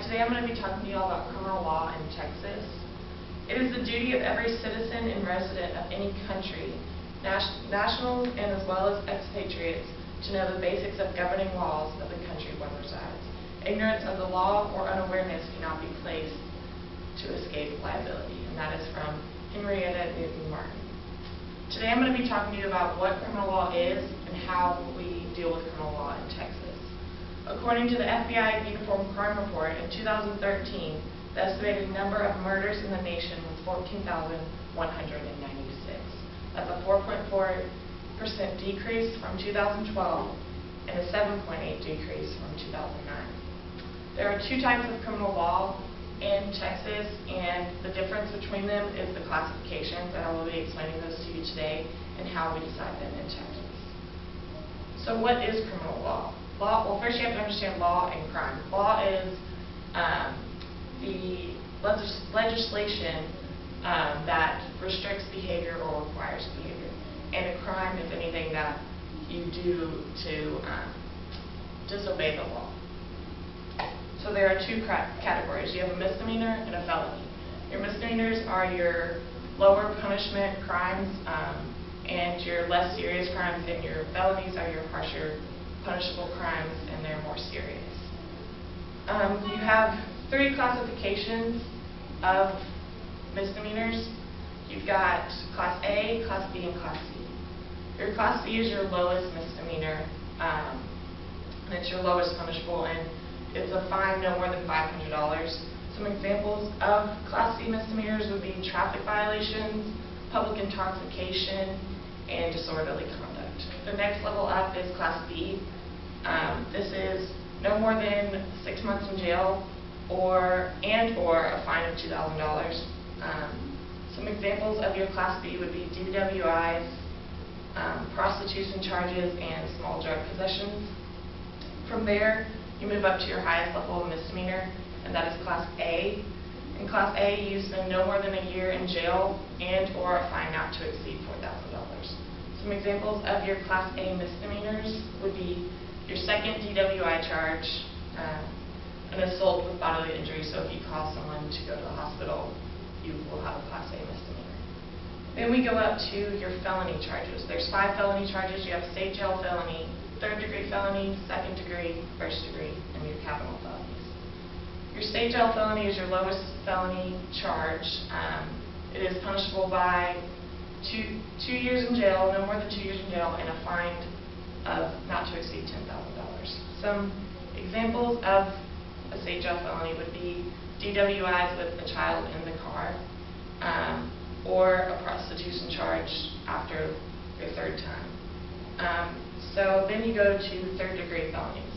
Today I'm going to be talking to you all about criminal law in Texas. It is the duty of every citizen and resident of any country, nationals and as well as expatriates, to know the basics of governing laws of the country one resides. Ignorance of the law or unawareness cannot be placed to escape liability, and that is from Henrietta Newton Martin. Today I'm going to be talking to you about what criminal law is and how we deal with criminal law in Texas. According to the FBI Uniform Crime Report, in 2013, the estimated number of murders in the nation was 14,196. That's a 4.4% decrease from 2012 and a 7.8% decrease from 2009. There are two types of criminal law in Texas, and the difference between them is the classifications, and I will be explaining those to you today and how we decide them in Texas. So what is criminal law? Well, first you have to understand law and crime. Law is the legislation that restricts behavior or requires behavior. And a crime is anything that you do to disobey the law. So there are two categories. You have a misdemeanor and a felony. Your misdemeanors are your lower punishment crimes, and your less serious crimes, and your felonies are your harsher punishable crimes, and they're more serious. You have three classifications of misdemeanors. You've got Class A, Class B, and Class C. Your Class B is your lowest misdemeanor, and it's your lowest punishable, and it's a fine no more than $500. Some examples of Class C misdemeanors would be traffic violations, public intoxication, and disorderly conduct. The next level up is Class B. This is no more than 6 months in jail or a fine of $2,000. Some examples of your Class B would be DWIs, prostitution charges, and small drug possessions. From there, you move up to your highest level of misdemeanor, and that is Class A. In Class A, you spend no more than a year in jail or a fine not to exceed $4,000. Some examples of your Class A misdemeanors would be your second DWI charge, an assault with bodily injury. So if you cause someone to go to the hospital, you will have a Class A misdemeanor. Then we go up to your felony charges. There's 5 felony charges. You have state jail felony, 3rd degree felony, 2nd degree, 1st degree, and your capital felonies. Your state jail felony is your lowest felony charge. It is punishable by 2 years in jail, no more than 2 years in jail, and a fine of not to exceed $10,000. Some examples of a state jail felony would be DWIs with a child in the car, or a prostitution charge after your 3rd time. So then you go to 3rd degree felonies.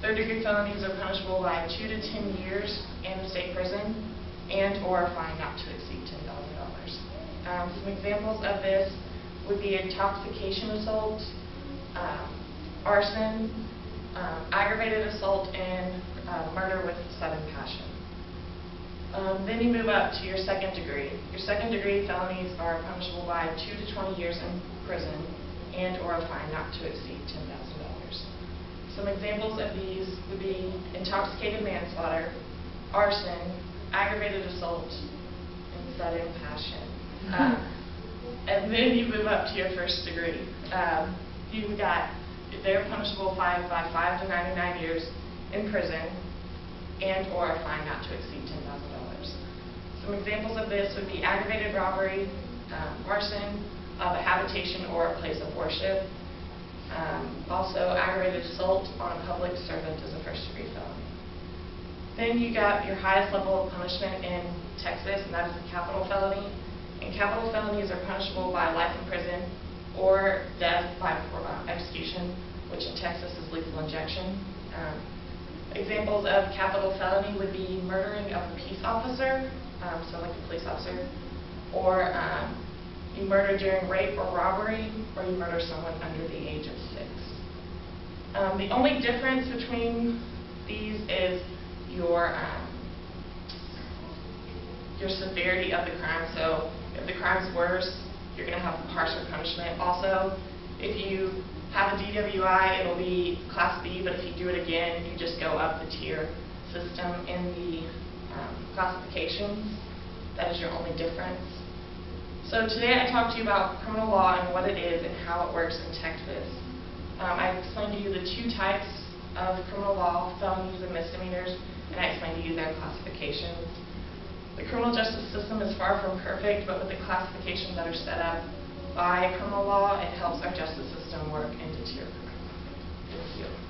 3rd degree felonies are punishable by 2 to 10 years in state prison or a fine not to exceed $10,000. Some examples of this would be intoxication assault, arson, aggravated assault, and murder with sudden passion. Then you move up to your 2nd degree. Your 2nd degree felonies are punishable by 2 to 20 years in prison or a fine not to exceed $10,000. Some examples of these would be intoxicated manslaughter, arson, aggravated assault, and sudden passion. And then you move up to your 1st degree. They're punishable by 5 to 99 years in prison or a fine not to exceed $10,000. Some examples of this would be aggravated robbery, arson of a habitation or a place of worship. Also, aggravated assault on a public servant is a 1st degree felony. Then you got your highest level of punishment in Texas, and that is a capital felony. And capital felonies are punishable by life in prison or death by execution, which in Texas is lethal injection. Examples of capital felony would be murdering of a peace officer, so like a police officer, or you murder during rape or robbery, or you murder someone under the age of 6. The only difference between these is your severity of the crime. So if the crime's worse, you're going to have harsher punishment. Also, if you have a DWI, it'll be Class B, but if you do it again, you just go up the tier. system in the classifications. That is your only difference. So today I talked to you about criminal law and what it is and how it works in Texas. I explained to you the two types of criminal law, felonies and misdemeanors, and I explained to you their classifications. The criminal justice system is far from perfect, but with the classifications that are set up by criminal law, it helps our justice system work and deter crime. Thank you.